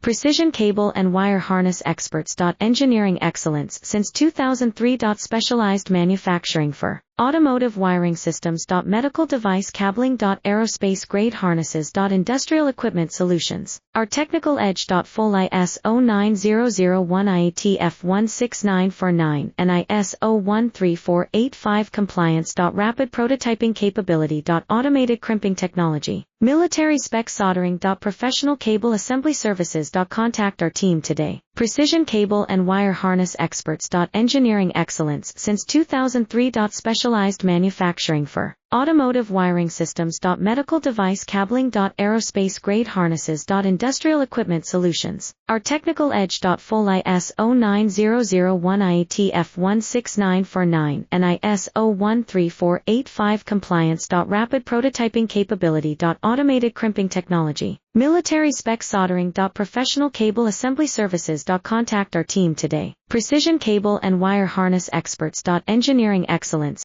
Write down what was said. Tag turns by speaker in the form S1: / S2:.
S1: Precision cable and wire harness experts. Engineering excellence since 2003. Specialized manufacturing for automotive wiring systems. Medical device cabling. Aerospace grade harnesses. Industrial equipment solutions. Our technical edge. Full IS 09001 IATF 16949 and IS 013485 compliance. Rapid prototyping capability. Automated crimping technology. Military spec soldering. Professional cable assembly services. Contact our team today. Precision cable and wire harness experts. Engineering excellence since 2003. Specialized manufacturing for automotive wiring systems. Medical device cabling. Aerospace grade harnesses. Industrial equipment solutions. Our technical edge. Full IS 09001 IATF 16949 and IS 013485 compliance. Rapid prototyping capability. Automated crimping technology. Military spec soldering. Professional cable assembly services. Contact our team today. Precision cable and wire harness experts. Engineering excellence